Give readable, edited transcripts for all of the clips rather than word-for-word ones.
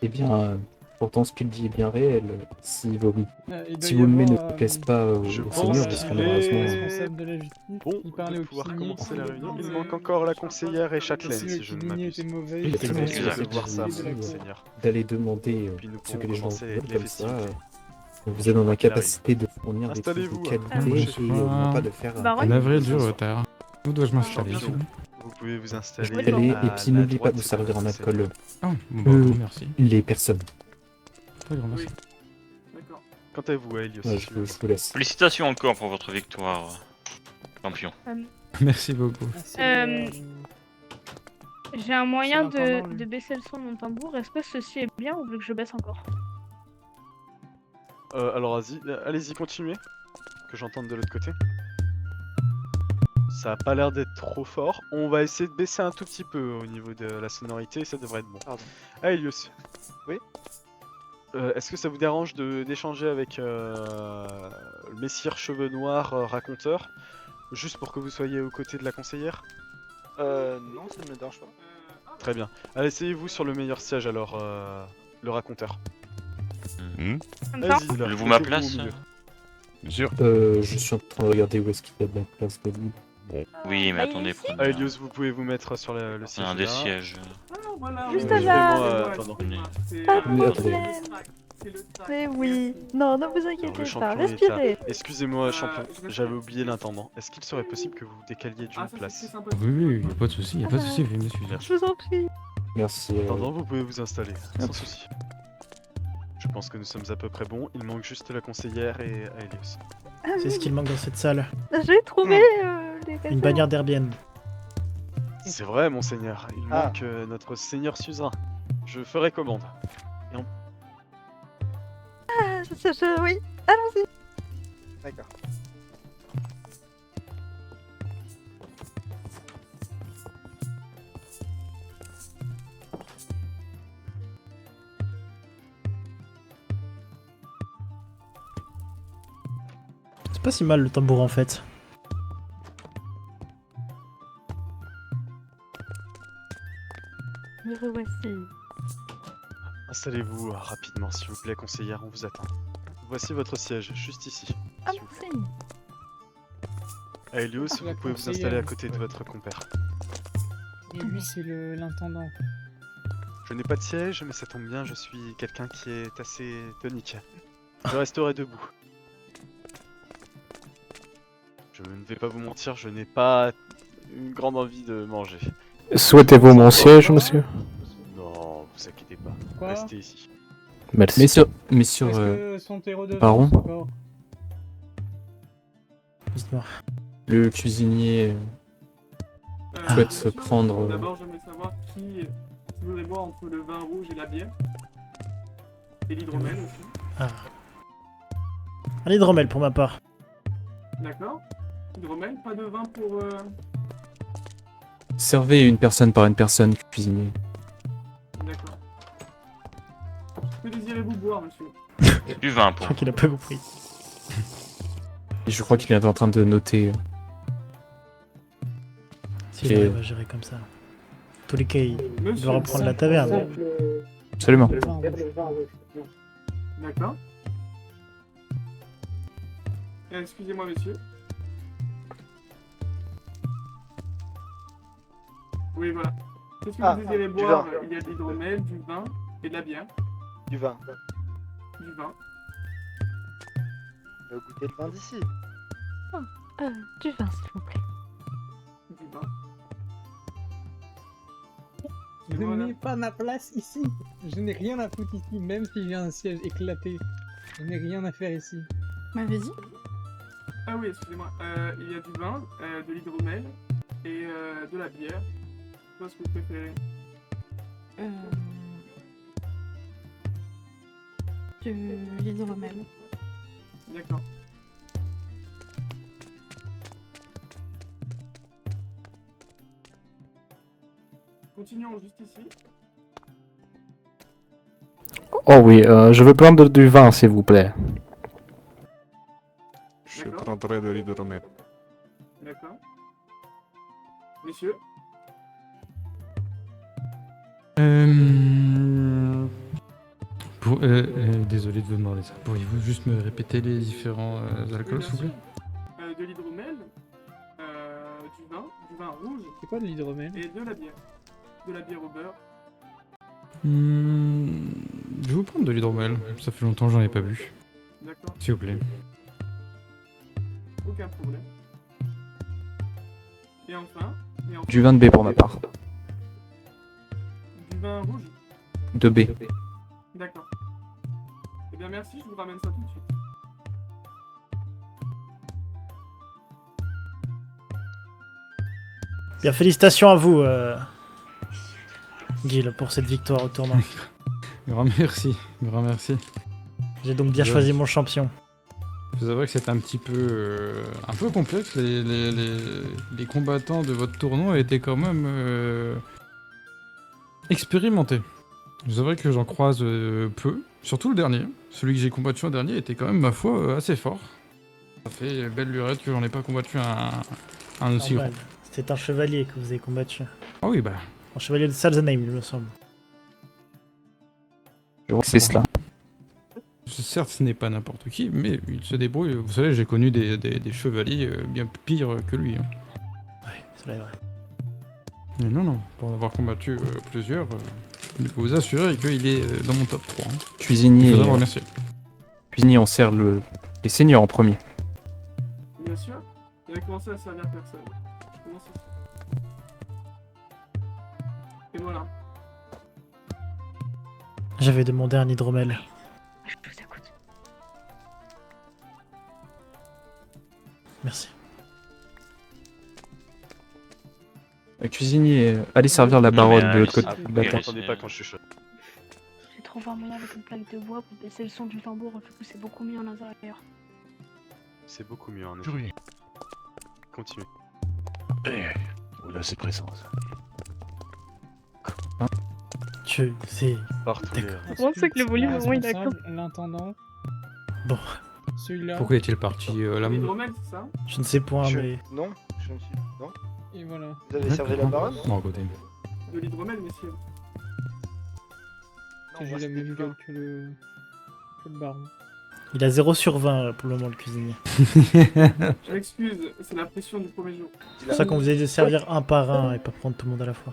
Eh bien, pourtant ce qu'il dit est bien réel. Si vos, Il doit si y vos mets ne avoir, plaisent pas je au pense Seigneur, qu'il vous serez est malheureusement... responsable de la justice, bon il parlait de au pouvoir Kigné, commencer la réunion. Il et manque encore la conseillère et Châtelaine, si le si je ne Kigné m'abuse. était mauvais, Oui, il effectivement, serait c'est pour ça de que voir je ça, vous ai dit Seigneur. d'aller demander Puis nous ce pourrons que les gens commencer veulent, les comme ça. festivités. Vous Je êtes dans crois la qu'il arrive. capacité de fournir des trucs de Installez-vous, qualité approchez. et non pas de faire Baronne un Navré du Bonsoir. retard. Où dois-je m'installer, s'il Champion, vous plaît? vous pouvez vous Je installer peux aller, et à puis la n'oubliez pas de droite vous servir en votre alcool. seigneur. Ah, bon, bah, Euh, merci. Les personnes. Très grand merci. D'accord. Quant à vous, Helios, Ouais, je vous laisse. Félicitations encore pour votre victoire, champion. Merci beaucoup. J'ai un moyen C'est l'intendant, lui. de baisser le son de mon tambour. Est-ce que ceci est bien ou vous voulez que je baisse encore? alors allez-y, continuez. Que j'entende de l'autre côté. Ça a pas l'air d'être trop fort. On va essayer de baisser un tout petit peu au niveau de la sonorité, ça devrait être bon. Pardon. Ah, Helios. Oui. Est-ce que ça vous dérange d'échanger avec le messire cheveux noirs raconteur, juste pour que vous soyez aux côtés de la conseillère? Non, ça ne me dérange pas. Très bien. Allez, essayez-vous sur le meilleur siège alors, le raconteur. Comme ça? Vas-y, là. Voulez-vous ma mettez-vous au place? milieu. Bien sûr. Je suis en train de regarder où est-ce qu'il y a de la place de libre. Oui, mais Bah, attendez, ici. prenez Ah, Helios, vous pouvez vous mettre sur le siège un des là. sièges. Juste Je vais là. moi, attends. Pas de Mais attendez. problème. Mais oui. Non, ne vous Alors, le inquiétez pas. champion est Respirez. Excusez-moi, champion, j'avais oublié l'intendant. Est-ce qu'il serait possible que vous vous décaliez d'une place? Oui, oui, y a pas de souci, y a pas de souci, veuillez me suivre. Je vous en prie. Merci. Intendant, vous pouvez vous installer, sans souci. Je pense que nous sommes à peu près bons. Il manque juste la conseillère et Helios. Ah C'est ce oui. qu'il manque dans cette salle. J'ai trouvé les Une références. bannière d'Airbnb. C'est vrai, monseigneur. Il Ah. manque notre seigneur suzerain. Je ferai commande. Ah, oui. Allons-y. D'accord. C'est pas si mal le tambour en fait. Me revoici. Installez-vous rapidement, s'il vous plaît, conseillère, on vous attend. Voici votre siège, juste ici. Ah, s'il vous plaît. merci. Helios, La vous pouvez vous conseillère, installer à côté de votre compère. Et lui, c'est l'intendant. Je n'ai pas de siège, mais ça tombe bien, je suis quelqu'un qui est assez tonique. Je resterai debout. Je ne vais pas vous mentir, je n'ai pas une grande envie de manger. Souhaitez-vous mon siège, monsieur? Non, vous inquiétez pas. Quoi? Restez ici. Merci. Messieurs, Est-ce que son terreau de Baron vin, encore Dites-moi. le cuisinier souhaite se prendre... D'abord, j'aimerais savoir qui voudrait boire entre le vin rouge et la bière. Et l'hydromel aussi. Ah. Un hydromel pour ma part. D'accord. Hydromel, pas de vin pour... Servez une personne par une personne, cuisinier. D'accord. Que désirez-vous boire, monsieur? Du vin Je pour. crois qu'il a pas compris. Et je crois qu'il est en train de noter... Si Et- j'arrive à gérer comme ça. En tous les cas, il Monsieur, doit reprendre la taverne. Absolument. D'accord. Excusez-moi, monsieur. Oui, voilà. Qu'est-ce que Ah, vous désirez du boire? vin. Il y a de l'hydromel, du vin et de la bière. Du vin. Du vin. Goûtez le vin d'ici. Du vin, s'il vous plaît. Du vin. Ne Voilà. mets pas ma place ici. Je n'ai rien à foutre ici, même si j'ai un siège éclaté. Je n'ai rien à faire ici. M'avez dit? Ah oui, excusez-moi. Il y a du vin, de l'hydromel et de la bière. Qu'est-ce que vous préférez? De l'hydromel. D'accord. Continuons juste ici. Oh oui, je veux prendre du vin, s'il vous plaît. Je D'accord. prendrai de l'hydromel. D'accord. Messieurs, Désolé de vous demander ça. Pourriez-vous juste me répéter les différents alcools, Oui, s'il vous plaît? bien sûr. De l'hydromel, du vin rouge C'est quoi de l'hydromel? et de la bière. De la bière au beurre. Je vais vous prendre de l'hydromel. Ça fait longtemps que j'en ai pas bu. D'accord, S'il vous plaît. aucun problème. Et enfin, Du vin de B pour ma part. du vin rouge. De B. D'accord. Eh bien merci, je vous ramène ça tout de suite. Bien, félicitations à vous, Guil, pour cette victoire au tournoi. Grand merci. Grand merci. J'ai donc bien choisi mon champion. Vous avouez que c'est un peu complexe. Les combattants de votre tournoi étaient quand même expérimentés. Vous avouez que j'en croise peu. Surtout le dernier. Celui que j'ai combattu en dernier était quand même, ma foi, assez fort. Ça fait belle lurette que j'en ai pas combattu un aussi grand. Normal. C'était un chevalier que vous avez combattu. Ah oui, bah. Un chevalier de Salzenheim, il me semble. Je vois que c'est cela. Certes, ce n'est pas n'importe qui, mais il se débrouille. Vous savez, j'ai connu des chevaliers bien pires que lui. Hein. Ouais, cela est vrai. Mais non, pour en avoir combattu plusieurs, je peux vous assurer qu'il est dans mon top 3. Hein. Il Cuisinier, faudra le remercier. cuisinier, on sert les seigneurs en premier. Bien sûr, il a commencé à servir personne. Comment ça se fait? Et voilà. J'avais demandé un hydromel. Je vous écoute. Merci. Cuisinier, allez servir la baronne de l'autre côté Ah, de la oui, table. attendez pas quand je suis chaud. J'ai trouvé un moyen avec une plaque de bois pour baisser le son du tambour, du coup c'est beaucoup mieux en intérieur. C'est beaucoup mieux en effet. Continue. Oula, c'est présent. Je sais. Partout. D'accord. On sait que le volume, au moins, il est Responsable, l'intendant. Bon. Celui-là. Pourquoi est-il parti là L'hydromel, c'est ça? Je ne sais point, mais... Non, je ne suis. Non. Et voilà. Vous avez servi la baronne? Bon, à côté. De l'hydromel, messieurs. J'ai moi, la c'était même du gueule vin. que le baron. Il a 0 sur 20 pour le moment, le cuisinier. Je m'excuse, c'est la pression du premier jour. C'est pour ça qu'on vous a dit de servir un par un et pas prendre tout le monde à la fois.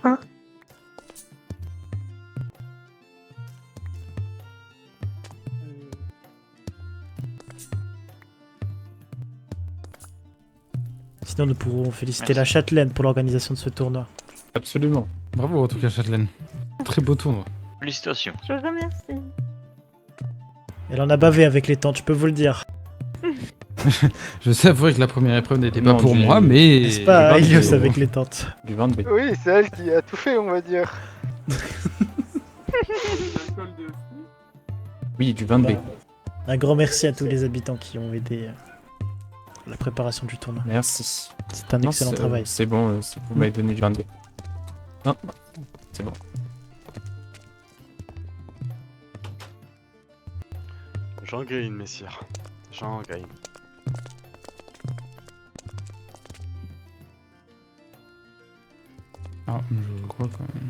Sinon, nous pourrons féliciter Merci. la Châtelaine pour l'organisation de ce tournoi. Absolument. Bravo en tout cas, Châtelaine. Très beau tournoi. Félicitations. Je vous remercie. Elle en a bavé avec les tentes, je peux vous le dire. Je sais avouer que la première épreuve n'était pas Non, pour du- moi, mais... N'est-ce pas, du vin de Elios, B. avec les tentes? Du vin de B. Oui, c'est elle qui a tout fait, on va dire. L'alcool de fou. Oui, du vin de B. Un grand merci à tous les habitants qui ont aidé à la préparation du tournoi. Merci. C'est un Non, excellent c'est- travail. C'est bon, vous m'avez donné du vin de B. Non, c'est bon. J'en grille, messire. J'en grille. Ah, je crois quand même.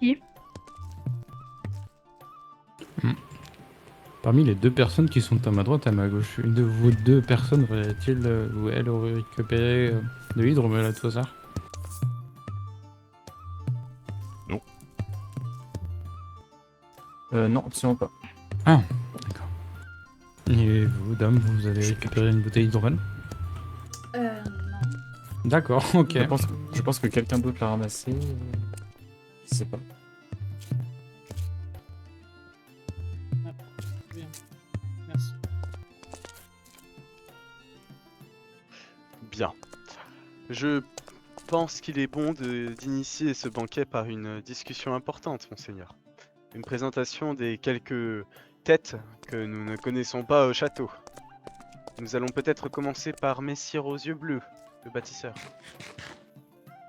Qui? Parmi les deux personnes qui sont à ma droite et à ma gauche, une de vous deux personnes aurait-il ou elle aurait récupéré de l'hydromel à tout hasard? Non, absolument pas. Et vous, dame, vous avez récupéré une bouteille d'hydromel? Non. D'accord, ok. Je pense que quelqu'un d'autre l'a ramassé. Je sais pas. Bien. Merci. Bien. Je pense qu'il est bon d'initier ce banquet par une discussion importante, monseigneur. Une présentation des quelques têtes que nous ne connaissons pas au château. Nous allons peut-être commencer par Messire aux yeux bleus, le bâtisseur.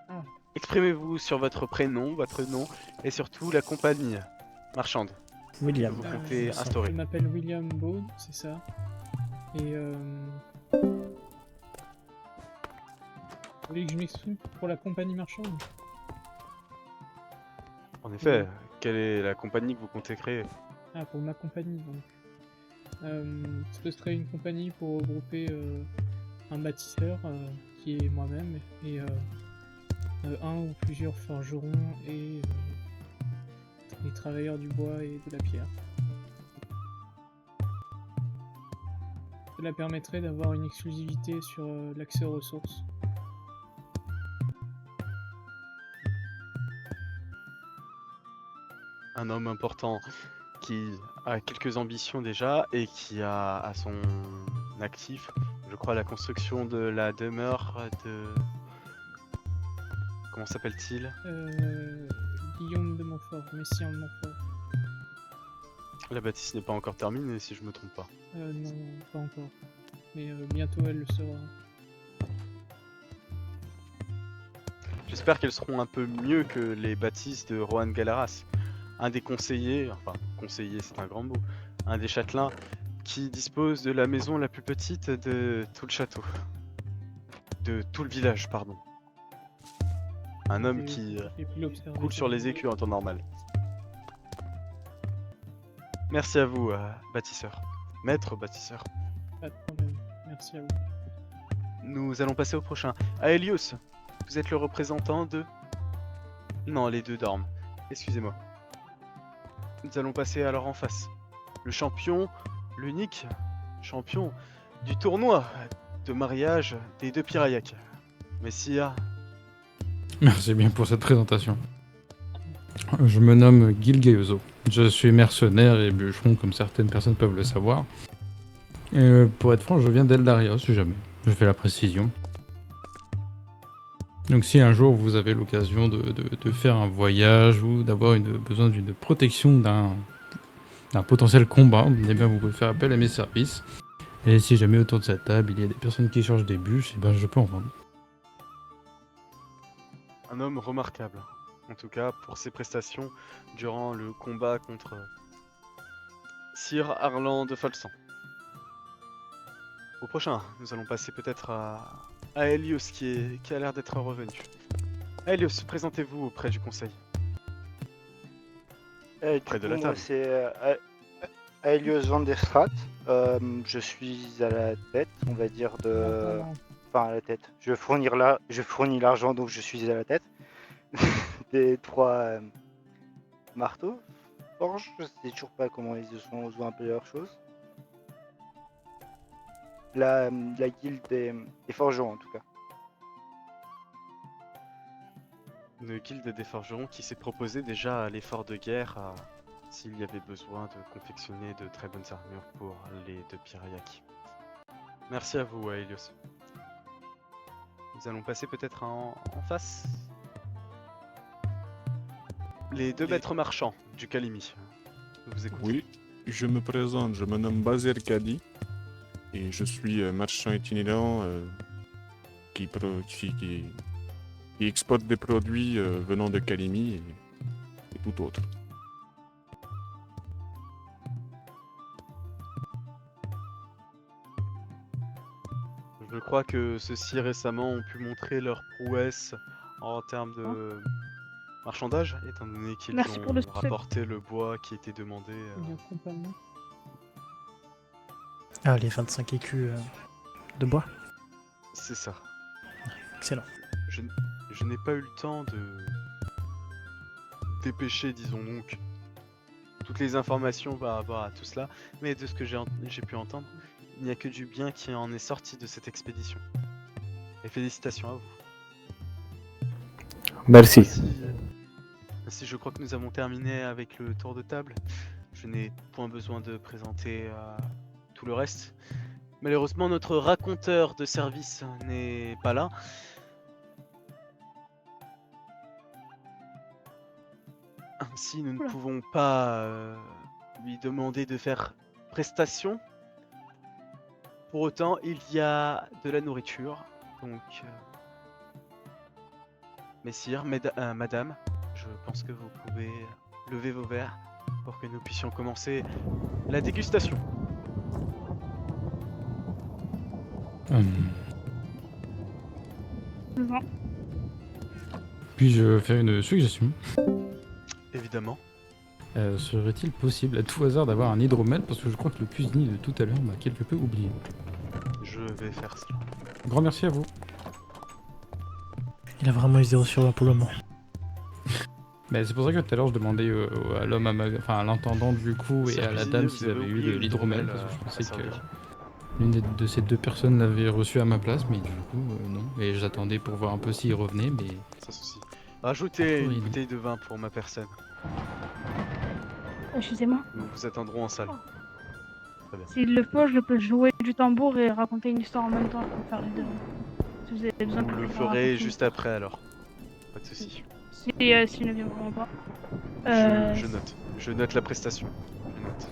Ah. Exprimez-vous sur votre prénom, votre nom et surtout la compagnie marchande. William. Vous comptez instaurer. Je m'appelle William Bode, c'est ça. Et Vous voulez que je m'exprime pour la compagnie marchande? En effet, Quelle est la compagnie que vous comptez créer? Ah, pour ma compagnie, donc. Ce serait une compagnie pour regrouper un bâtisseur, qui est moi-même, et un ou plusieurs forgerons et les travailleurs du bois et de la pierre. Cela permettrait d'avoir une exclusivité sur l'accès aux ressources. Un homme important qui a quelques ambitions déjà et qui a à son actif, je crois, la construction de la demeure de... Comment s'appelle-t-il? Guillaume de Montfort, Messire de Montfort. La bâtisse n'est pas encore terminée si je me trompe pas. Non, pas encore. Mais bientôt elle le sera. J'espère qu'elles seront un peu mieux que les bâtisses de Rohan Galaras. Un des conseillers, enfin conseiller c'est un grand mot, un des châtelains qui dispose de la maison la plus petite de tout le château. De tout le village, pardon. Un homme qui coule sur les écus en temps normal. Merci à vous, bâtisseur. Maître bâtisseur. Pas de problème. Merci à vous. Nous allons passer au prochain. Aelios, vous êtes le représentant de... Non, les deux dorment. Excusez-moi. Nous allons passer alors en face. Le champion, l'unique champion du tournoi de mariage des deux Pirayak. Messire. Merci bien pour cette présentation. Je me nomme Gil Gayoso. Je suis mercenaire et bûcheron comme certaines personnes peuvent le savoir. Et pour être franc, je viens d'Eldaria, si jamais. Je fais la précision. Donc si un jour vous avez l'occasion de faire un voyage ou d'avoir besoin d'une protection d'un potentiel combat, eh bien vous pouvez faire appel à mes services. Et si jamais autour de cette table il y a des personnes qui cherchent des bûches, eh ben je peux en vendre. Un homme remarquable. En tout cas, pour ses prestations durant le combat contre Sir Arlan de Falsan. Au prochain, nous allons passer peut-être à Helios qui a l'air d'être revenu. Helios, présentez-vous auprès du conseil. Près de la table. C'est Aelios van der Straat. Je suis à la tête, on va dire, de... Enfin, à la tête. Je fournis l'argent, donc je suis à la tête. Des 3 marteaux. Forge, je sais toujours pas comment ils ont appelé leur chose. La guilde des forgerons, en tout cas. Une guilde des forgerons qui s'est proposée déjà à l'effort de guerre s'il y avait besoin de confectionner de très bonnes armures pour les deux Pirayak. Merci à vous, Helios. Nous allons passer peut-être en face. Les deux maîtres marchands du Kalimi. Je vous écoute. Oui, je me présente, je me nomme Bazer Kadi et je suis marchand itinérant qui exporte des produits venant de Kalimi et tout autre. Je crois que ceux-ci récemment ont pu montrer leur prouesse en termes de marchandage, étant donné qu'ils Merci pour le ont rapporté le bois qui était demandé. Ah, les 25 écus de bois. C'est ça. Excellent. Je n'ai pas eu le temps de dépêcher, disons donc, toutes les informations par rapport à tout cela, mais de ce que j'ai pu entendre, il n'y a que du bien qui en est sorti de cette expédition. Et félicitations à vous. Merci. Si je crois que nous avons terminé avec le tour de table, je n'ai point besoin de présenter tout le reste. Malheureusement, notre raconteur de service n'est pas là. Ainsi, nous ne pouvons pas lui demander de faire prestation. Pour autant, il y a de la nourriture. Donc, messire, madame, je pense que vous pouvez lever vos verres pour que nous puissions commencer la dégustation. Puis-je faire une suggestion? Évidemment. Serait-il possible à tout hasard d'avoir un hydromel parce que je crois que le cuisinier de tout à l'heure m'a quelque peu oublié. Je vais faire cela. Grand merci à vous. Il a vraiment eu 0 sur 20 pour le moment. Mais c'est pour ça que tout à l'heure je demandais à l'homme, à l'intendant du coup et à la dame s'ils avaient eu de l'hydromel parce que je pensais que l'une de ces deux personnes l'avait reçu à ma place, mais du coup non. Et j'attendais pour voir un peu s'il revenait, mais... Sans souci. Rajoutez Oui, une non. bouteille de vin pour ma personne. Excusez-moi. Nous vous attendrons en salle. Très bien. S'il le faut, je peux jouer du tambour et raconter une histoire en même temps. Je peux faire les deux. Si vous avez besoin Vous que le je ferez raconte juste après alors. Pas de souci. s'il ne vient vraiment pas. Je note la prestation. Je note.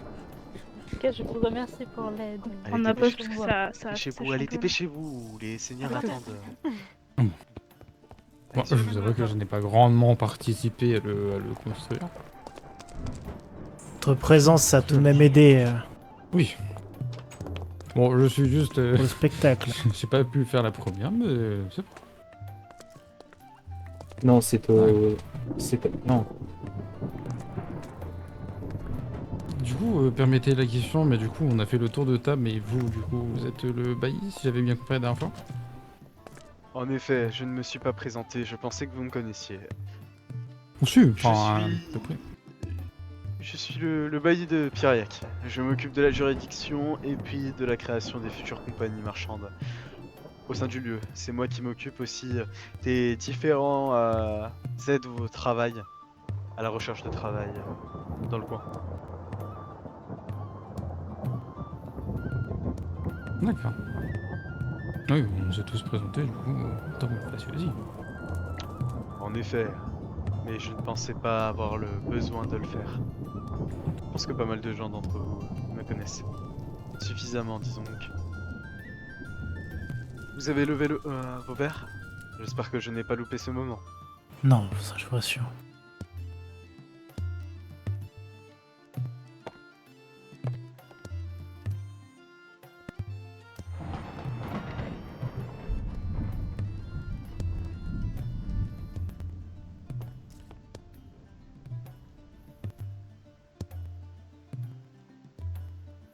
Ok, je vous remercie pour l'aide. On a pas parce que ça Dépêchez-vous, allez, dépêchez-vous, les seigneurs attendent. Bon, je vous avoue que je n'ai pas grandement participé à le construire. Votre présence a tout de même aidé Oui. Bon, je suis juste... au spectacle. J'ai pas pu faire la première, mais c'est bon. Non, c'est non. Du coup, permettez la question, mais du coup, on a fait le tour de table, mais vous, du coup, vous êtes le bailli, si j'avais bien compris la dernière fois? En effet, je ne me suis pas présenté, je pensais que vous me connaissiez. On suit, Je enfin, suis- à peu près. Je suis le bailli de Piriac. Je m'occupe de la juridiction et puis de la création des futures compagnies marchandes au sein du lieu. C'est moi qui m'occupe aussi des différents aides au travail, à la recherche de travail dans le coin. D'accord. Oui, on s'est tous présentés, du coup, tant vas-y. En effet, mais je ne pensais pas avoir le besoin de le faire. Je pense que pas mal de gens d'entre vous me connaissent. Suffisamment, disons donc. Vous avez levé vos verres? J'espère que je n'ai pas loupé ce moment. Non, ça je vous rassure.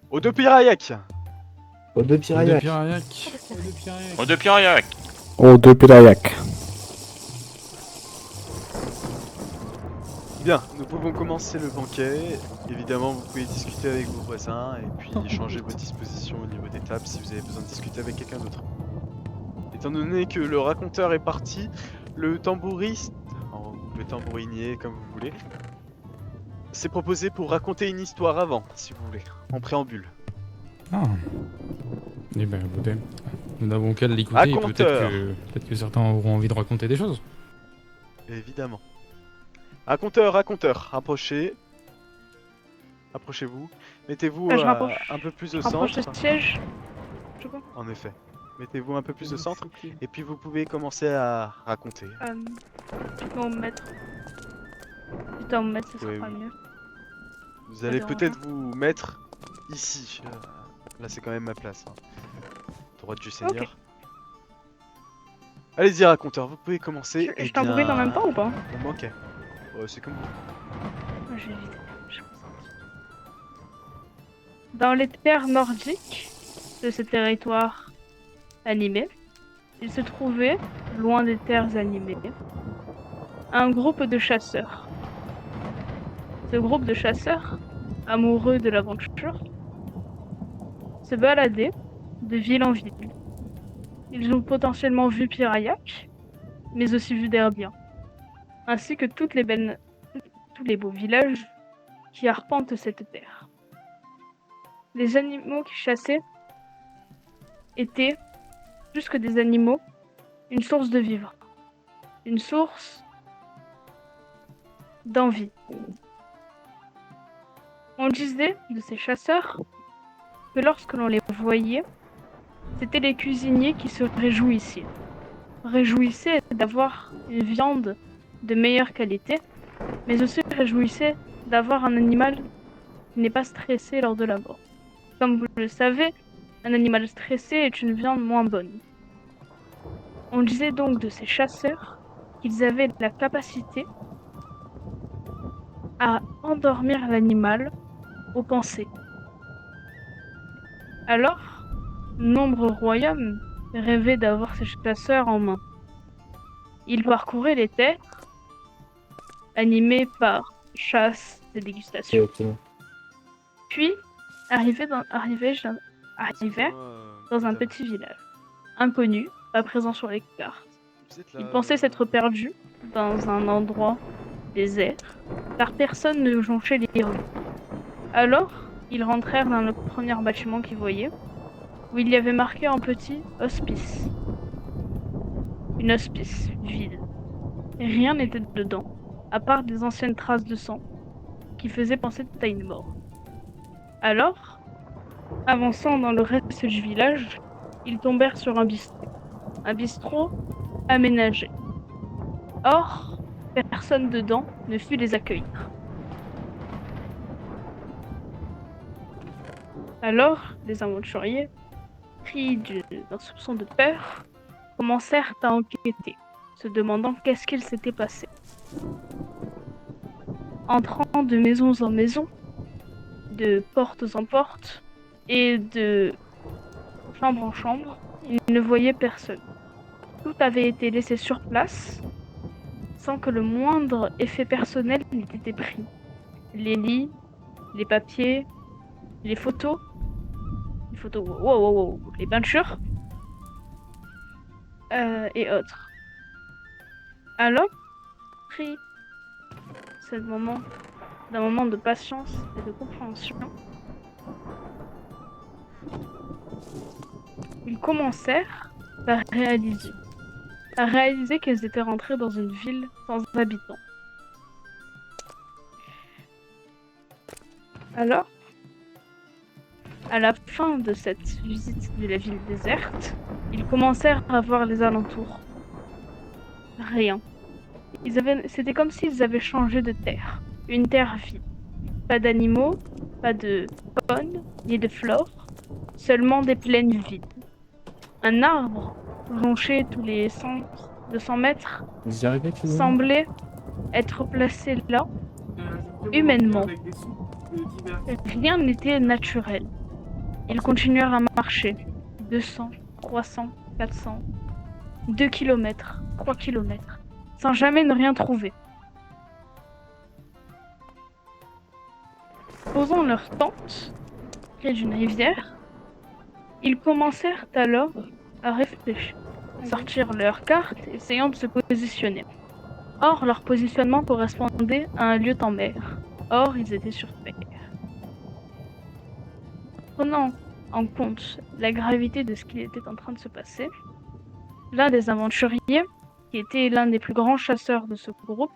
Au deux Pirayac! Aux deux De Pirayac. Pirayac. Au de Piriac. Aux deux Pirayac. Bien, nous pouvons commencer le banquet. Évidemment, vous pouvez discuter avec vos voisins et puis changer vos dispositions au niveau des tables si vous avez besoin de discuter avec quelqu'un d'autre. Étant donné que le raconteur est parti, le tambouriste, ou le tambourinier comme vous voulez, s'est proposé pour raconter une histoire avant, si vous voulez, en préambule. Ah. Eh ben, écoutez, nous n'avons qu'à l'écouter et Raconteur. peut-être que certains auront envie de raconter des choses. Évidemment. Raconteur, rapprochez. Approchez-vous. Mettez-vous Je rapproche. un peu plus au Rapproche centre. le siège. Je crois. En effet. Mettez-vous un peu plus au centre. Et puis vous pouvez commencer à raconter. Tu peux en mettre. Tu peux en mettre, ce sera Oui, pas oui. mieux. Vous allez dérange peut-être vous mettre ici. Là c'est quand même ma place. Hein. Droite du Seigneur. Allez-y raconteur, vous pouvez commencer. Je tambourine en même temps ou pas? On manquait. C'est comme vous. Je vais éviter. Je me sens. Dans les terres nordiques de ce territoire animé, il se trouvait, loin des terres animées, un groupe de chasseurs. Ce groupe de chasseurs, amoureux de l'aventure, se baladait de ville en ville. Ils ont potentiellement vu Pirayac, mais aussi vu Derbien, ainsi que tous les beaux villages qui arpentent cette terre. Les animaux qui chassaient étaient, plus que des animaux, une source de vivre, une source d'envie. On disait de ces chasseurs que lorsque l'on les voyait, c'étaient les cuisiniers qui se réjouissaient d'avoir une viande de meilleure qualité, mais aussi réjouissaient d'avoir un animal qui n'est pas stressé lors de la mort. Comme vous le savez, un animal stressé est une viande moins bonne. On disait donc de ces chasseurs qu'ils avaient la capacité à endormir l'animal aux pensées. Alors, Nombre Royaume rêvait d'avoir ses chasseurs en main. Il parcourait les terres, animé par chasse et dégustation. Puis, arrivèrent dans un petit village, inconnu, pas présent sur les cartes. Ils pensaient s'être perdus dans un endroit désert, car personne ne jonchait les rues. Alors, ils rentrèrent dans le premier bâtiment qu'ils voyaient, où il y avait marqué en petit « hospice ». Une hospice vide. Rien n'était dedans, à part des anciennes traces de sang, qui faisaient penser à une mort. Alors, avançant dans le reste du village, ils tombèrent sur un bistrot aménagé. Or, personne dedans ne fut les accueillir. Alors, les aventuriers, pris d'un soupçon de peur, commencèrent à enquêter, se demandant qu'est-ce qu'il s'était passé. Entrant de maison en maison, de porte en porte, et de chambre en chambre, ils ne voyaient personne. Tout avait été laissé sur place, sans que le moindre effet personnel n'ait été pris. Les lits, les papiers, les photos, les peintures, et autres. Alors, pris d'un moment de patience et de compréhension, ils commencèrent à réaliser qu'ils étaient rentrés dans une ville sans habitants. Alors, à la fin de cette visite de la ville déserte, ils commencèrent à voir les alentours. Rien. C'était comme s'ils avaient changé de terre. Une terre vide. Pas d'animaux, pas de faune, ni de flore, seulement des plaines vides. Un arbre, jonché tous les 200 mètres, Vous y arrivez, semblait être placé là, humainement. Rien n'était naturel. Ils continuèrent à marcher. 200, 300, 400, 2 km, 3 km, sans jamais ne rien trouver. Posant leur tente près d'une rivière, ils commencèrent alors à réfléchir, sortir leurs cartes, essayant de se positionner. Or, leur positionnement correspondait à un lieu en mer. Or, ils étaient sur terre. Prenant en compte la gravité de ce qui était en train de se passer, l'un des aventuriers, qui était l'un des plus grands chasseurs de ce groupe,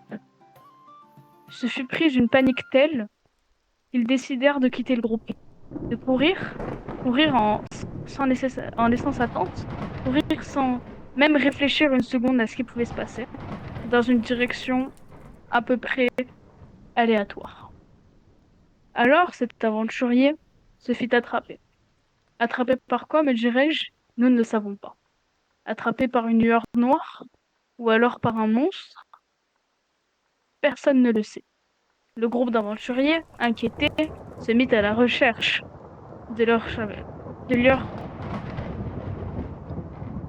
se fut pris d'une panique telle qu'ils décidèrent de quitter le groupe, de courir en laissant sa tente, courir sans même réfléchir une seconde à ce qui pouvait se passer, dans une direction à peu près aléatoire. Alors cet aventurier se fit attraper. Attrapé par quoi, me dirais-je? Nous ne le savons pas. Attrapé par une lueur noire? Ou alors par un monstre? Personne ne le sait. Le groupe d'aventuriers, inquiété, se mit à la recherche de leur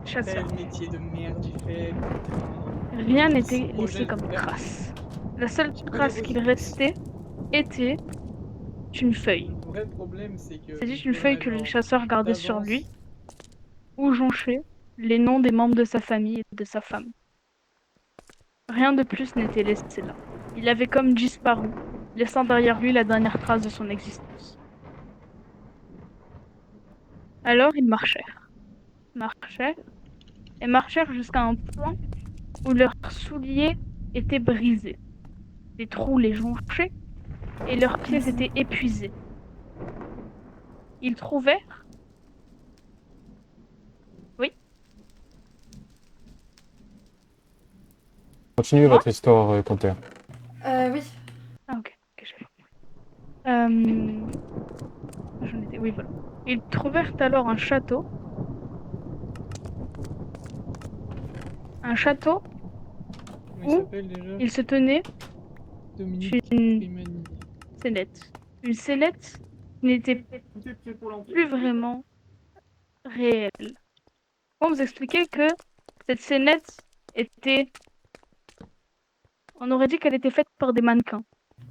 chasseur. Quel métier de merde il fait. Rien n'était laissé comme trace. La seule trace qu'il restait était une feuille. Le vrai problème, c'est que... C'était une feuille que le chasseur gardait sur lui, où jonchaient les noms des membres de sa famille et de sa femme. Rien de plus n'était laissé là. Il avait comme disparu, laissant derrière lui la dernière trace de son existence. Alors ils marchèrent jusqu'à un point où leurs souliers étaient brisés. Des trous les jonchaient et leurs pieds étaient épuisés. Ils trouvèrent... Oui. Continuez votre histoire, Quentin. Oui. Ah ok, j'avais compris. J'en étais... Oui, voilà. Ils trouvèrent alors un château. Comment il s'appelle déjà? Il se tenait Dominique une... Rimani. scénette. Une scénette qui n'était Tout est prêt pour l'entrée. plus vraiment réelle. Comment vous expliquer que cette scénette était... On aurait dit qu'elle était faite par des mannequins.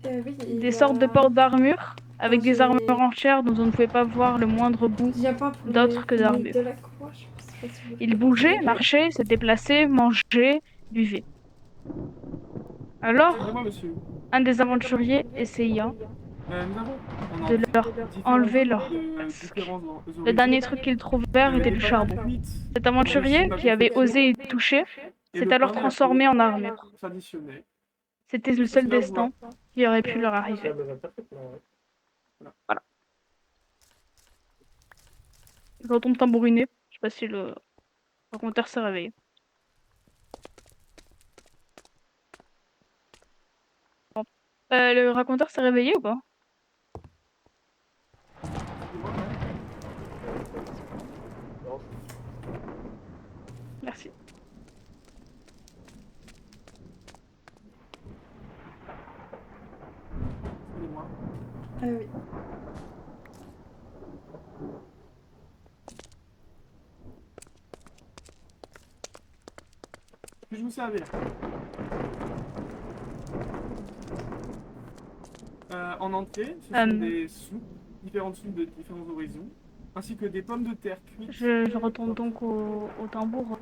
Oui, il Des y sortes de a- portes d'armure, avec des j'ai- armures en chair dont on ne pouvait pas voir le moindre bout Il y a pas pour d'autre les que minutes d'armure. de la croix, je sais pas si vous Il faites bougeait, partie. marchait, se déplaçait, mangeait, buvait. Alors, Excusez-moi, monsieur. un des aventuriers essaya Nous avons en de entrée leur différents enlever types leur de masque. différents Le dernier truc qu'ils trouvèrent était du charbon. Cet aventurier, qui avait osé y toucher, s'est alors transformé en armure. traditionnel. C'était le seul destin qui aurait pu leur arriver. Voilà. J'entends tambouriner. Je sais pas si le raconteur s'est réveillé. Bon. Le raconteur s'est réveillé ou pas? Merci. Excusez-moi. Oui. Puis-je vous servir? En entrée, ce sont des soupes, différentes soupes de différents horizons, ainsi que des pommes de terre cuites. Je retourne donc au tambour.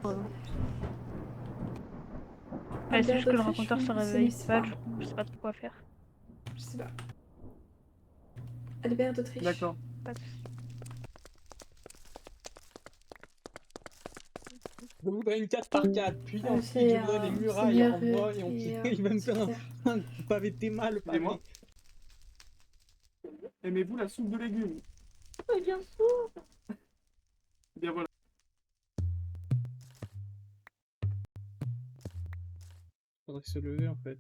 C'est juste que le raconteur se réveille pas, je sais pas trop quoi faire. Je sais pas. Albert d'Autriche. D'accord. Pas de soucis. Je voudrais une 4x4, puis ensuite c'est je voudrais les murailles en bois et il va me faire un pavé de mal. Excusez-moi. Aimez-vous la soupe de légumes? Oui, bien sûr. Bien voilà. Faudrait se lever en fait.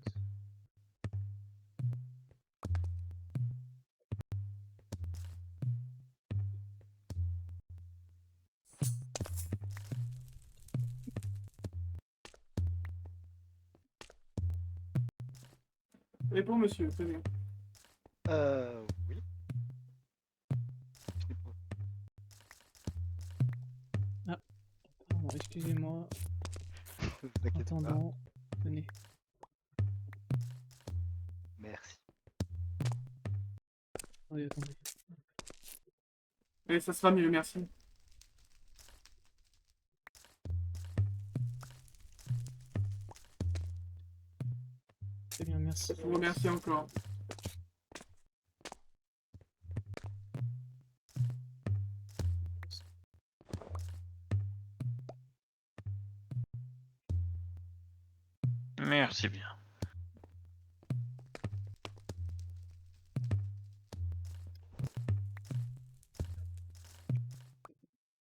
Et pour monsieur, tenez. Oui. Pardon, excusez-moi. Ne vous inquiétez pas. Attendant, tenez. Merci. Attendez, attendez. Et ça sera mieux, merci. Très bien, merci. Je vous remercie encore. Merci bien.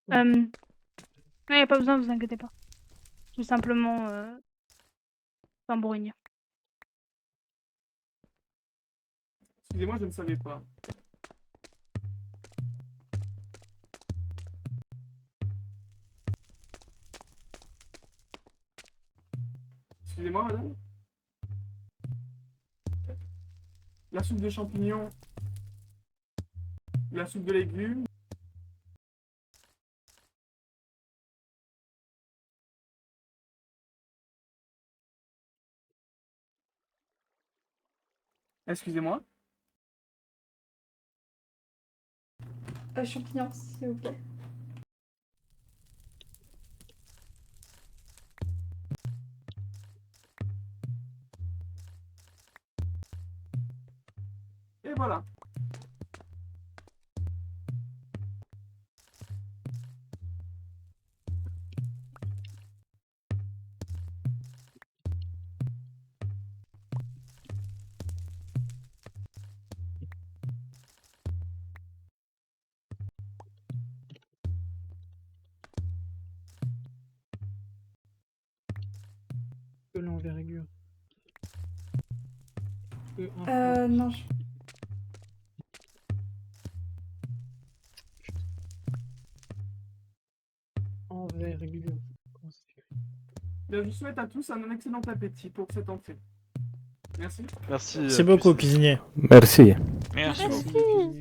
Non, y a pas besoin, vous inquiétez pas. Tout simplement tambouriner. Excusez-moi, je ne savais pas. Excusez-moi, madame. La soupe de champignons. La soupe de légumes. Excusez-moi. Champignons, s'il vous plaît. Et voilà. Que l'envergure. Non, je... Envergure. Comment ça s'écrit? Bien, je vous souhaite à tous un excellent appétit pour cette entrée. Merci. Merci. Merci beaucoup, cuisinier. Merci. Merci Merci. beaucoup.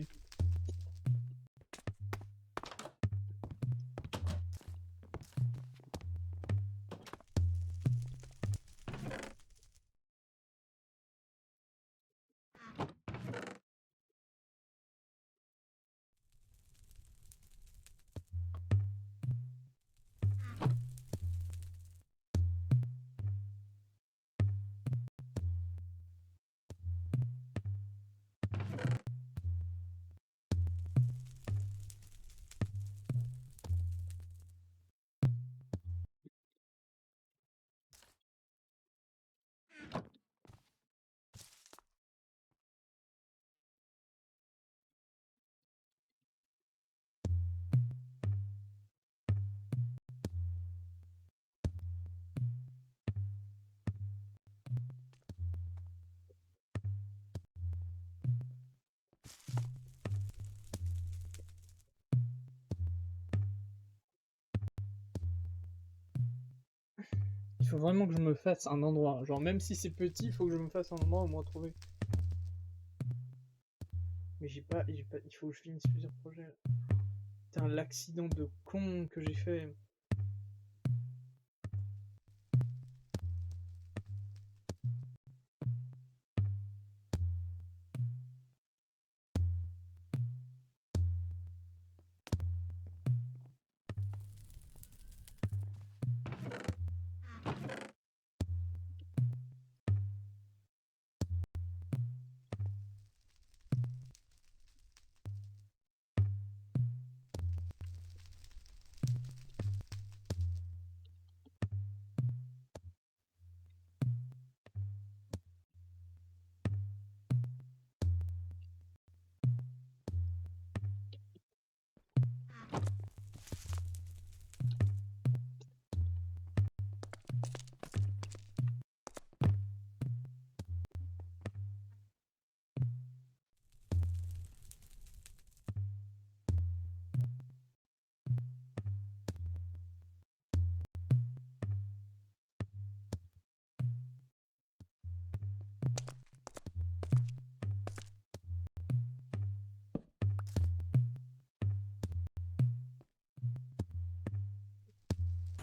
Il faut vraiment que je me fasse un endroit. Genre, même si c'est petit, il faut que je me fasse un endroit au moins trouver. Mais j'ai pas. Il faut que je finisse plusieurs projets. Putain, l'accident de con que j'ai fait.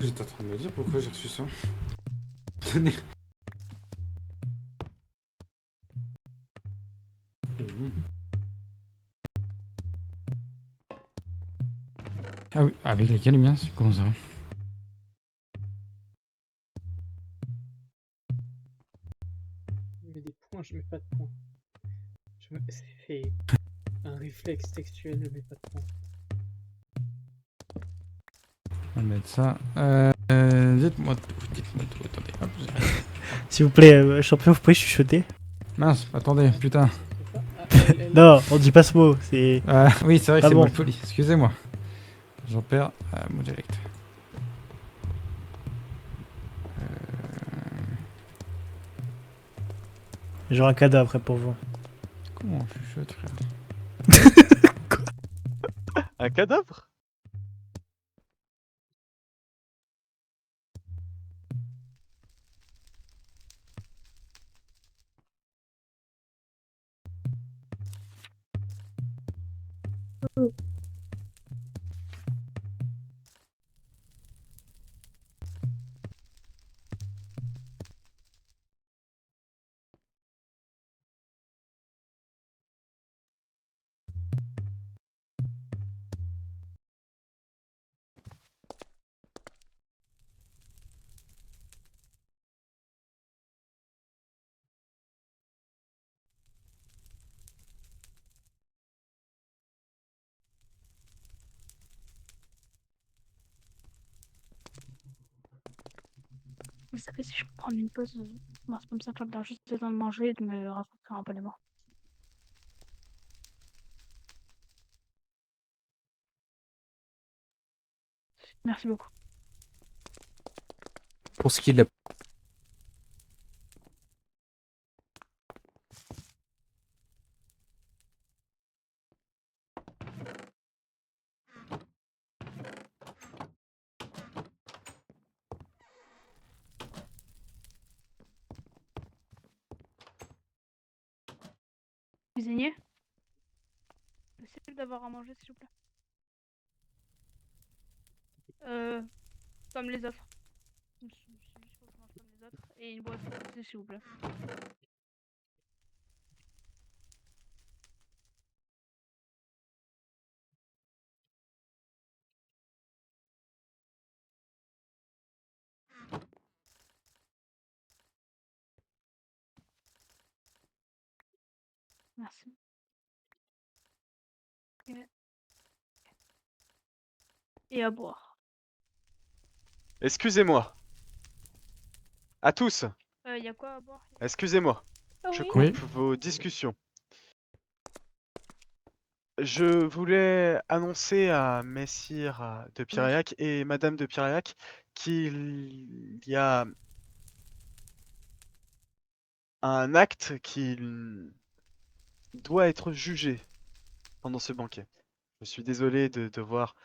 J'étais en train de me dire pourquoi j'ai reçu ça. Tenez. Ah oui, avec lesquels miens, c'est comment ça? Je mets des points, je mets pas de points. C'est un réflexe textuel, je mets pas de points. On va mettre ça. Dites-moi tout, attendez. Hop, S'il vous plaît, champion, vous pouvez chuchoter? mince, attendez, putain. Non, on dit pas ce mot, c'est... Oui, c'est vrai que Ah c'est bon. mal poli, excusez-moi. J'en perds mon dialecte. Genre un cadeau après pour vous. Comment on chuchote, frère? Un cadavre? Vous savez, si je peux prendre une pause, moi, c'est comme ça que j'ai juste besoin de manger et de me rafraîchir un peu les mains. Merci beaucoup. Pour ce qui est de la Cuisinier? Possible d'avoir à manger, s'il vous plaît. Comme les autres. Je mange comme les autres. Et une boisson aussi, s'il vous plaît. Merci. Et à boire. Excusez-moi. À tous, Y a quoi à boire? excusez-moi. Ah Je oui. coupe Oui. vos discussions. Je voulais annoncer à Messire de Piriac et Madame de Piriac qu'il y a un acte qui doit être jugé pendant ce banquet. Je suis désolé de devoir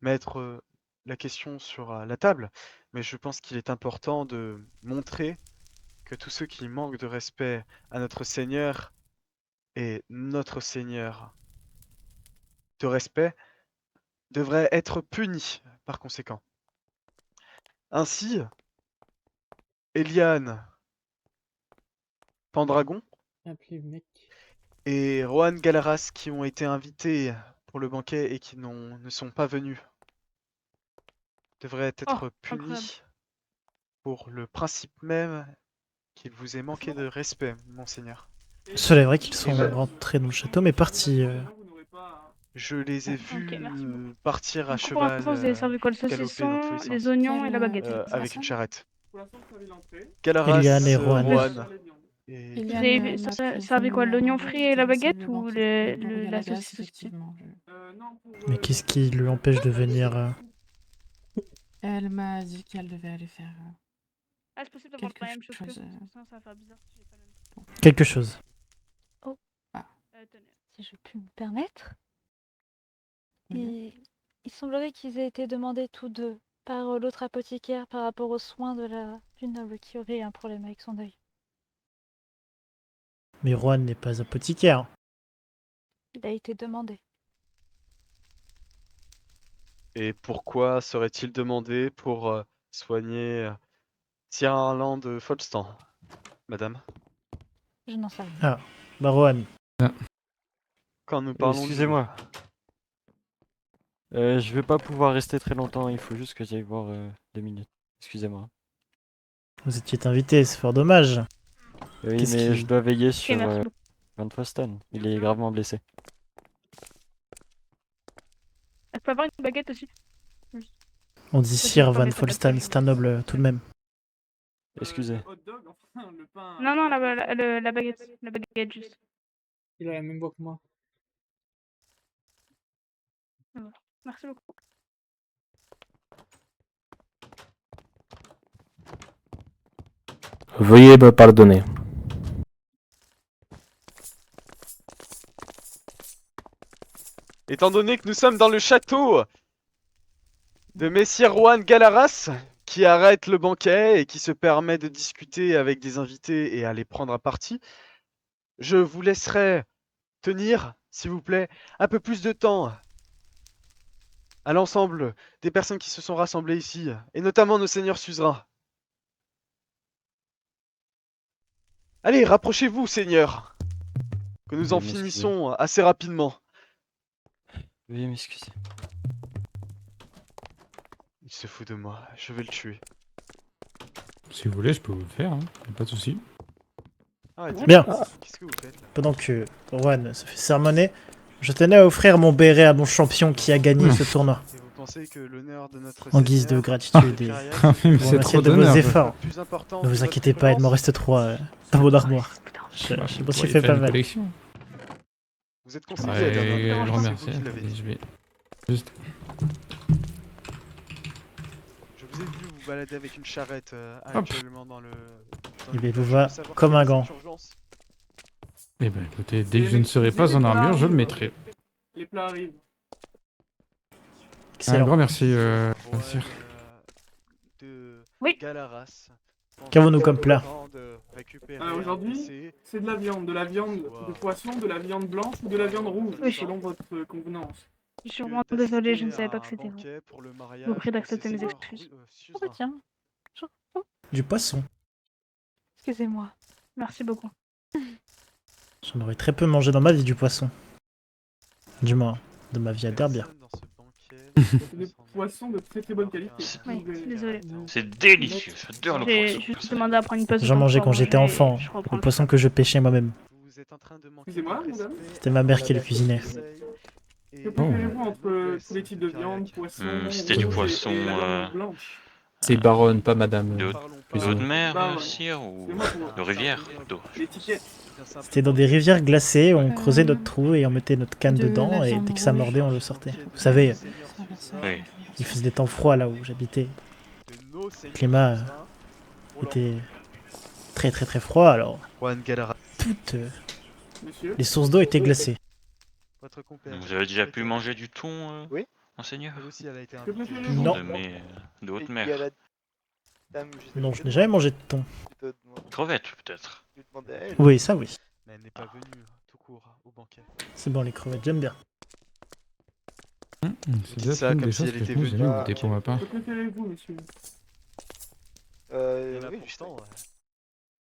mettre la question sur la table, mais je pense qu'il est important de montrer que tous ceux qui manquent de respect à notre Seigneur et notre Seigneur de respect devraient être punis par conséquent. Ainsi, Eliane Pendragon Appelez le mec. et Rohan Galaras qui ont été invités pour le banquet et qui ne sont pas venus devraient être incroyable. punis pour le principe même qu'il vous ait manqué de respect, monseigneur. Cela est vrai qu'ils sont rentrés dans le château, mais partis. Je les ai Ok, vus merci beaucoup. partir à Du coup, pour cheval, l'instant, vous avez servi quoi? Le galoper dans saucisson, tous les les sens, oignons et la baguette. avec une charrette. Pour l'instant, vous savez l'entrée. Galaras, Eliane et Rohan. Rohan et Vous avez servi quoi? L'oignon frit et la baguette ou la saucisse aussi? Non, pour, Mais qu'est-ce qui lui empêche de venir Elle m'a dit qu'elle devait aller faire Ah, c'est possible d'avoir quelque la même chose que chose. sinon ça va faire bizarre si j'ai pas le même. quelque chose? Tenez. Si je puis me permettre. Il semblerait qu'ils aient été demandés tous deux par l'autre apothicaire par rapport aux soins du noble qui aurait un problème avec son œil. Mais Rohan n'est pas apothicaire. Il a été demandé. Et pourquoi serait-il demandé pour soigner Tyrland de Folstan, madame? Je n'en sais rien. Ah, bah Rohan. Quand nous parlons Excusez-moi. Je vais pas pouvoir rester très longtemps, il faut juste que j'aille voir 2 minutes. Excusez-moi. Vous étiez invité, c'est fort dommage. Oui, Qu'est-ce mais qui- je dois veiller sur merci beaucoup. Van Fosten. Il est gravement blessé. Je peux avoir une baguette aussi? On dit Sir Van Folstan, c'est un noble tout de même. Excusez. hot dog, enfin, le pain. Non, non, la baguette. La baguette, juste. Il a la même voix que moi. Voilà. Merci beaucoup. Veuillez me pardonner. Étant donné que nous sommes dans le château de Messire Rohan Galaras, qui arrête le banquet et qui se permet de discuter avec des invités et à les prendre à partie, je vous laisserai tenir, s'il vous plaît, un peu plus de temps à l'ensemble des personnes qui se sont rassemblées ici, et notamment nos seigneurs suzerains. Allez, rapprochez-vous, seigneurs, que nous en Oui, m'excusez. finissons assez rapidement. Veuillez m'excuser. Il se fout de moi, je vais le tuer. Si vous voulez, je peux vous le faire, hein. Y a pas de souci. Arrêtez. Bien. Qu'est-ce que vous faites là? Pendant que Rohan se fait sermonner, je tenais à offrir mon béret à mon champion qui a gagné ce tournoi. Et vous pensez que l'honneur de notre En guise de Seigneur, gratitude et Piriac, Ah, mais pour c'est remercier trop de vos d'honneur. efforts. plus important Ne que vous votre inquiétez pas, il m'en révérence? reste 3 dans mon armoire. Je Bah, je vous m'en suis pourriez fait faire pas une mal. collection. Vous êtes conseillé Ouais, à dire je non, remercie. c'est vous qui l'avez Attendez, dit. je vais juste... Je vous ai vu vous balader avec une charrette Hop. actuellement dans le... Eh bien, village. vous Je va veux savoir comme quelle un est gant. cette urgence. Eh ben écoutez, dès que je ne serai pas en armure, je le mettrai. Les plats arrivent. Un Excellent. grand merci, Rohan, Sir. de Oui. Galaras Qu'avons-nous comme plat? Aujourd'hui, c'est de la viande de poisson, de la viande blanche ou de la viande rouge, Oui. selon votre convenance. Je suis vraiment désolée, je ne savais pas que c'était vous. Je vous prie d'accepter mes excuses. Oh, tiens. Du poisson. Excusez-moi. Merci beaucoup. J'en aurais très peu mangé dans ma vie du poisson. Du moins, de ma vie à Derbia. C'est des poissons de très très bonne qualité. Oui, désolé. C'est délicieux, j'adore le J'ai poisson. juste demandé à prendre une pause. J'en mangeais quand j'étais enfant. Je reprends Le poisson que je pêchais moi-même. Excusez-moi, madame. C'était ma mère qui le cuisinait. Que préférez-vous entre tous les types de viande, poisson, C'était du rouge poisson et la viande blanche? C'est baronne, pas madame. d'eau Plus de mer, Bah, sire, ou c'est moi pour- de rivière d'eau. L'étiquette. C'était dans des rivières glacées, on creusait notre trou et on mettait notre canne de dedans la et viande dès que ça rouge. mordait, on le sortait. Vous savez, Oui. il faisait des temps froids là où j'habitais. Le climat était très très très froid alors. Toutes Monsieur? les sources d'eau étaient glacées. Vous avez déjà pu manger du thon, Oui. monseigneur? Que préférez-vous? Non. De haute Il y a mer. la dame, sais Non, pas, je n'ai jamais mangé de thon. tu peux demander- Crevettes, peut-être. tu peux demander à elle. Oui, ça oui. Mais elle n'est pas venue tout court au banquet. C'est bon les crevettes, j'aime bien. C'est dites déjà ça une comme des si choses elle que était je n'ai venue. jamais goûté pour ma part. Que préférez-vous, monsieur? Oui, je sais.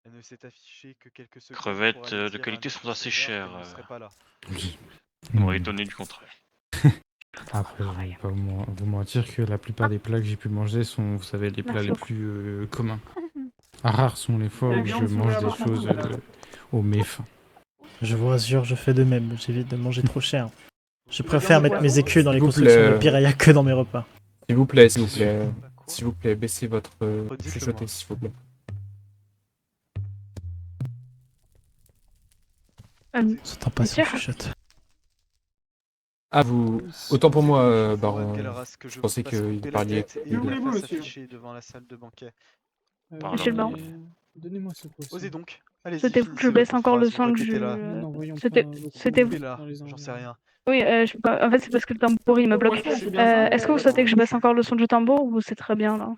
Elle ne s'est affichée que quelques secondes. Crevettes pour aller de dire à qualité un sont assez fonctionnaire chères. qu'elle ne serait pas là. On m'aurait étonné du contraire. Après, je vais pas vous mentir que la plupart des plats que j'ai pu manger sont, vous savez, les plats Merci les beaucoup. plus communs. Rares sont les fois La où je viande mange serait des importante, choses madame. au méfin. Je vous rassure, je fais de même. J'évite de manger trop cher. Je La préfère viande mettre mes poisson? écus dans les S'il vous constructions plaît. de piraillas que dans mes repas. S'il vous plaît, s'il vous plaît. S'il vous plaît, baissez votre Redites-le chuchoté, moi. s'il vous plaît. On s'entend pas si on Monsieur? chuchote. Ah, vous. Autant pour moi, baron. Galleras, que Je pensais vous fasse qu'il couper la parlait. tête et Que voulez-vous, la monsieur? s'afficher devant la salle de banquet. Monsieur le baron. Donnez-moi ce poisson. Osez donc. Allez-y, C'était vous que je finissez baisse votre encore le phrase, sang que répétez-la. Non, non, voyons C'était- pas beaucoup c'était de vous. Coupez-la, dans les j'en sais environs. rien. Oui, en fait, c'est parce que le tambour il me bloque. C'est bien ça. Est-ce que vous souhaitez que je baisse encore le son du tambour ou c'est très bien là?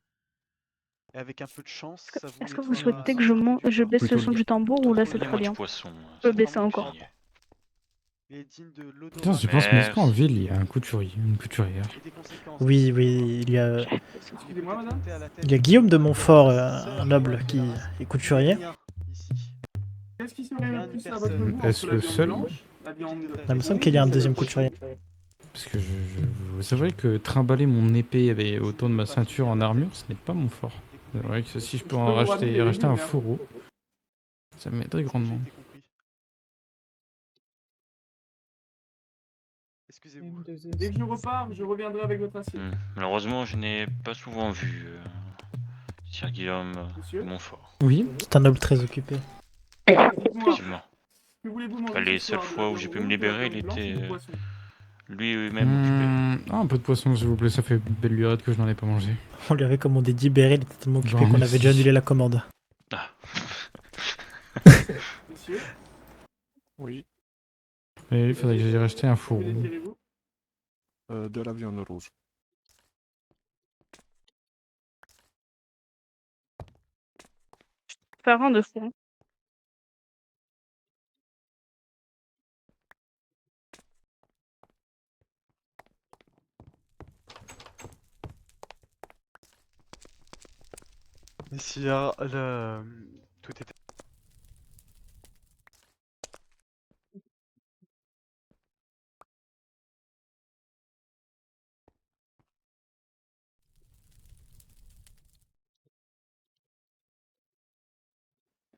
Et avec un peu de chance, ça vous Est-ce que vous nettoiera souhaitez que la santé du corps. baisse le Plutôt son le- du tambour ou là c'est très Donnez-moi du bien? poisson. Je peux baisser encore. Il est digne de l'odorat Putain, je pense mais est-ce qu'en ville, il y a un couturier, une couturière. et des conséquences. Oui, oui, il y a Excusez-moi, madame. Il y a Guillaume de Montfort, un noble, qui est couturier. Qu'est-ce qui serait le plus à votre Mm, goût est-ce entre la le viande seul blanche, la viande... Il me semble qu'il y a un deuxième couturier. Parce que c'est vrai que trimballer mon épée avec autour de ma ceinture en armure, ce n'est pas mon fort. C'est vrai que si je peux en racheter un fourreau, ça m'aiderait grandement. Excusez-vous. Dès que je repars, je reviendrai avec votre assiette. Malheureusement, je n'ai pas souvent vu Sir Guillaume Monsieur? de Montfort. Oui, c'est un noble très occupé. Dites-moi, Effectivement. que voulez-vous manger Les ce seules soir, de fois la où viande j'ai pu me rouge, de la libérer, viande il blanche était ou du poisson? lui-même occupé. Un peu de poisson s'il vous plaît, ça fait une belle lurette que je n'en ai pas mangé. On lui avait commandé 10 bérets, il était tellement occupé Bon, qu'on avait merci. déjà annulé la commande. Ah. Monsieur, Oui, Et il faudrait que j'aille racheter un que fourreau. désirez-vous? de la viande rouge. Faire un de fou. Messire, tout était.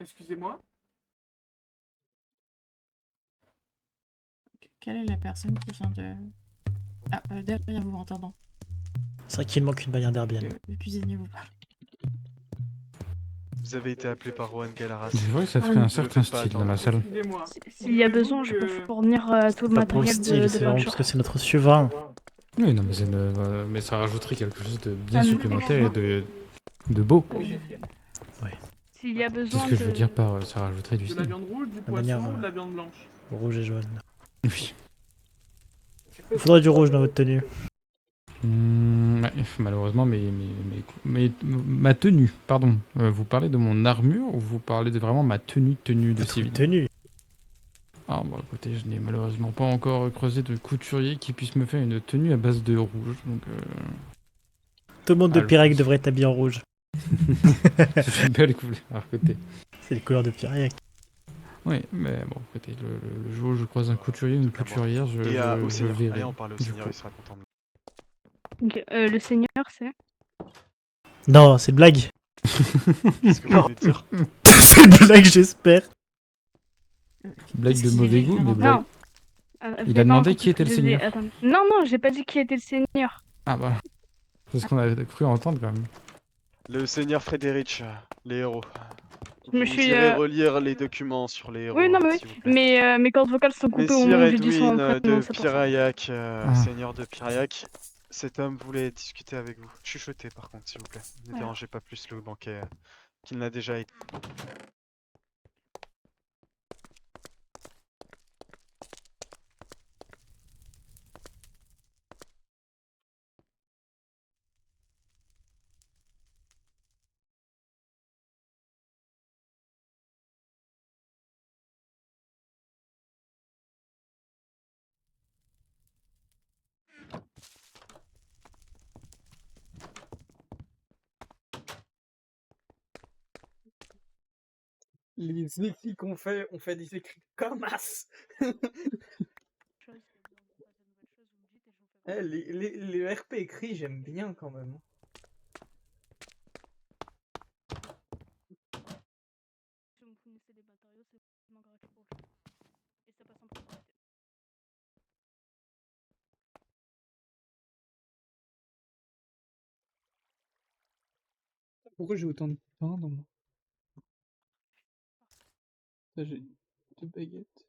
Excusez-moi. Quelle est la personne qui vient de... Ah, derrière vous, entendant. C'est vrai qu'il manque une bannière d'herbienne. Le cuisinier vous parle. Vous avez été appelé par Juan Galaras. C'est vrai que ça ferait un certain style dans la salle. Excusez-moi. S'il y a besoin, je peux fournir tout le Pas pour le matériel style, de c'est vraiment peinture. parce que c'est notre souverain. Oui, non, mais ça rajouterait quelque chose de bien supplémentaire et de beau. S'il y a C'est besoin ce que je veux de... dire par ça rajouterait du De la style. viande rouge, du manière, poisson, de la viande blanche. Rouge et jaune. Oui. Il faudrait du rouge dans votre tenue. Ouais, malheureusement, ma tenue, pardon. Vous parlez de mon armure ou vous parlez de vraiment ma tenue de civil? Tenue. Ah bon, écoutez, je n'ai malheureusement pas encore creusé de couturier qui puisse me faire une tenue à base de rouge, donc Tout le monde de je Pyrrhac pense- devrait être habillé en rouge. C'est une belle couleur, écoutez. C'est les couleurs de Pyrrhac. Oui, mais bon, écoutez, le jour où je croise un couturier ou une couturière, je Au Seigneur. verrai. Allez, on parle au du Seigneur, coup. il sera content de Ok, le seigneur, c'est. Non, c'est une blague. Qu'est-ce que vous voulez dire? C'est une blague, j'espère. Blague Qu'est-ce de qu'il mauvais est goût, mais vraiment blague. Non. Il Fais a pas demandé en qui était le je dis- seigneur. attends. Non, non, j'ai pas dit qui était le seigneur. Ah bah, c'est ce qu'on avait cru entendre quand même. Le Seigneur Frédéric, les héros. Je me Vous suis. irez relire les documents sur les héros, Oui, non, mais s'il vous oui. plaît. Mes cordes vocales sont coupées au Messire moment où j'ai dit son Edwin prénom, de c'est pour ça. Pyrrhac, Ah. Seigneur de Pyrrhac, cet homme voulait discuter avec vous. Chuchotez par contre, s'il vous plaît. Ne Ouais. dérangez pas plus le banquet qu'il n'a déjà été. Les écrits qu'on fait, on fait des écrits comme as. Les RP écrits, j'aime bien quand même. Pourquoi j'ai autant de pain dans mon... Ça, j'ai 2 baguettes.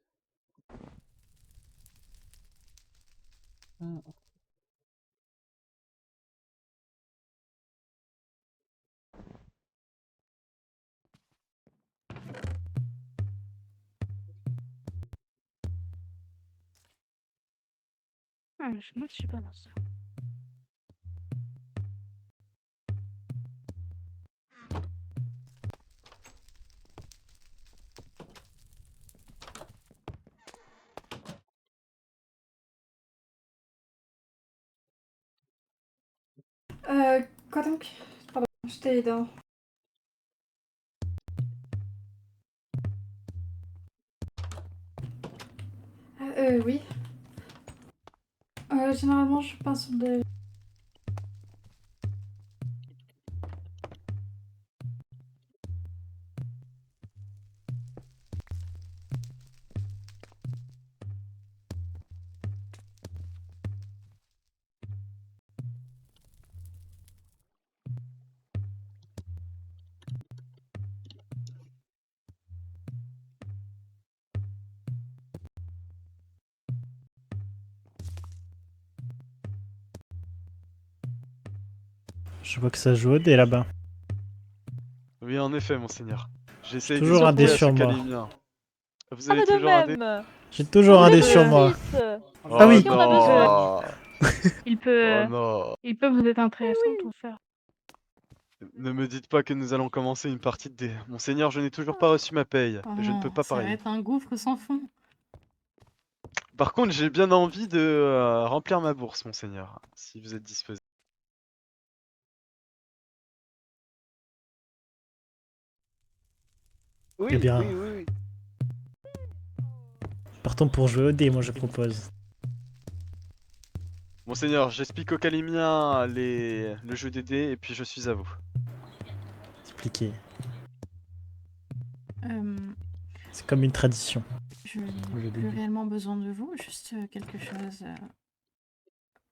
Ah. Ah, moi, je suis pas dans ça. Quoi donc? Pardon, j'étais dans... Oui. Généralement, je peins sur des... Je vois que ça joue au dé là-bas. Oui, en effet, monseigneur. J'essaye de Toujours un dé souffler à sur ce moi. calimien. Vous Ah, avez mais de toujours un dé? même. J'ai toujours un dé Vous sur êtes moi. le fils. Ah oui. Qui en a besoin? Il peut. Oh non. Il peut vous être intéressant tout faire. Ne me dites pas que nous allons commencer une partie de dés. Monseigneur, je n'ai toujours pas reçu ma paye. Oh Je ne peux non, pas ça va parier. être un gouffre sans fond. Par contre, j'ai bien envie de remplir ma bourse, monseigneur, si vous êtes disposé. Oui, Eh bien. oui, oui, oui. Partons pour jouer au dé, moi je propose. Monseigneur, j'explique au Calimien le jeu des dés et puis je suis à vous. Expliquez. Euh, C'est comme une tradition. je n'ai plus réellement besoin de vous, juste quelque chose.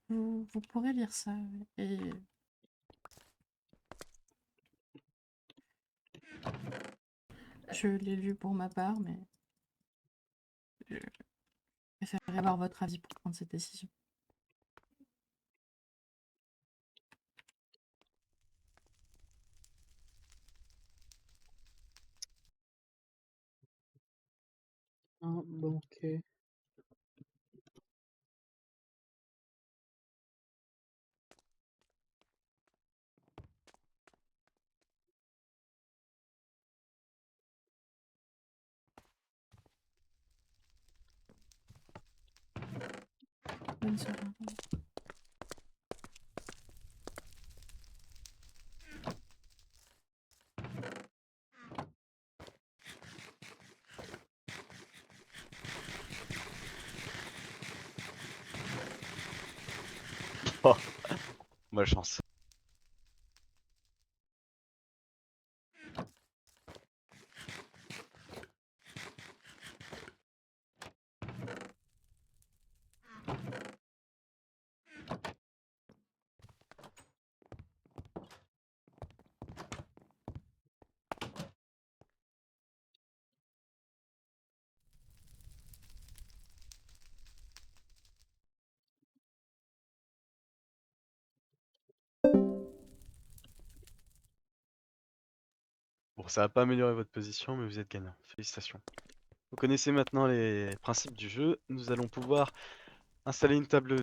Vous pourrez lire ça. Et je l'ai lu pour ma part, mais je préférerais avoir votre avis pour prendre cette décision. Un banquet. mission. Oh, malchance. Bon, ça va pas améliorer votre position, mais vous êtes gagnant. Félicitations. Vous connaissez maintenant les principes du jeu. Nous allons pouvoir installer une table.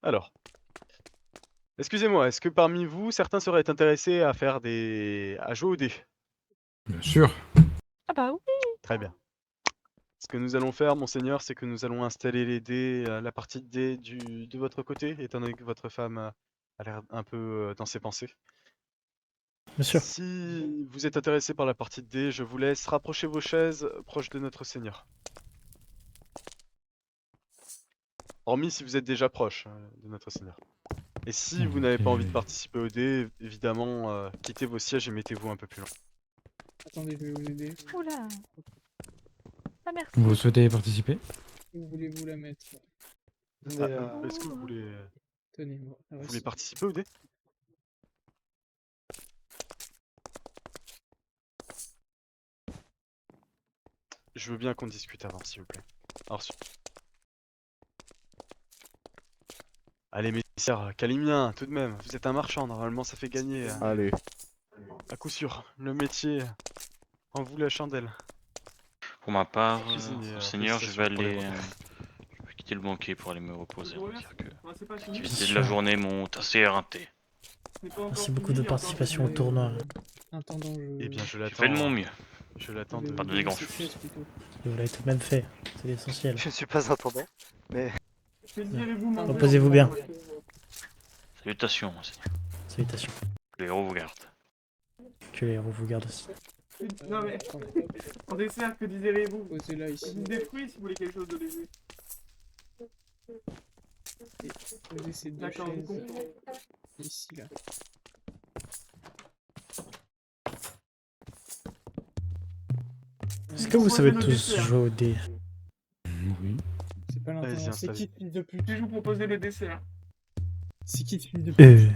Alors, excusez-moi, est-ce que parmi vous, certains seraient intéressés à faire à jouer au dé? Bien sûr. Ah bah oui. Très bien. Ce que nous allons faire, monseigneur, c'est que nous allons installer les dés, la partie de dés de votre côté, étant donné que votre femme a l'air un peu dans ses pensées. Bien sûr. Si vous êtes intéressé par la partie de dés, je vous laisse rapprocher vos chaises proches de notre seigneur. Hormis si vous êtes déjà proche de notre seigneur. Et si vous n'avez pas envie de participer au dé, évidemment, quittez vos sièges et mettez-vous un peu plus loin. Attendez, je vais vous aider. Oula. Ah merci. Vous souhaitez participer? Où voulez-vous la mettre? Est-ce que vous voulez, Tenez-moi. vous voulez participer au dé? Je veux bien qu'on discute avant, s'il vous plaît. Alors, allez, messieurs, Calimien, tout de même, vous êtes un marchand, normalement ça fait gagner. Allez. À coup sûr, le métier en vous la chandelle. Pour ma part, Cuisinier, Seigneur, je vais félicitations pour les aller repas. je vais quitter le banquet pour aller me reposer. On va dire que Ouais, c'est pas les fini. activités de la journée m'ont assez éreinté. C'est pas encore Merci fini, beaucoup de il y a encore participation au des- tournoi. Attendant, Eh bien, je J'ai l'attends. fait de mon mieux. Je l'attends de... Pas donné grand Ces chose. chaises, plutôt. Et vous l'avez tout de même fait. C'est l'essentiel. Je ne suis pas attendant, mais Que direz-vous, mon Reposez-vous bien. Salutations, Seigneur. Salutations. Que les héros vous gardent. Que les héros vous gardent aussi. Non mais, en dessert, que désirez-vous? Posez-la ici. Des fruits si vous voulez quelque chose de léger. Posez ces deux D'accord, je chaises comprends. ici, là. Est-ce que vous savez tous jouer au dé? Oui. C'est pas Vas-y, l'intendant. C'est qui, installe. fils de pute? Je vais vous proposer le dessert. C'est qui, fils de pute?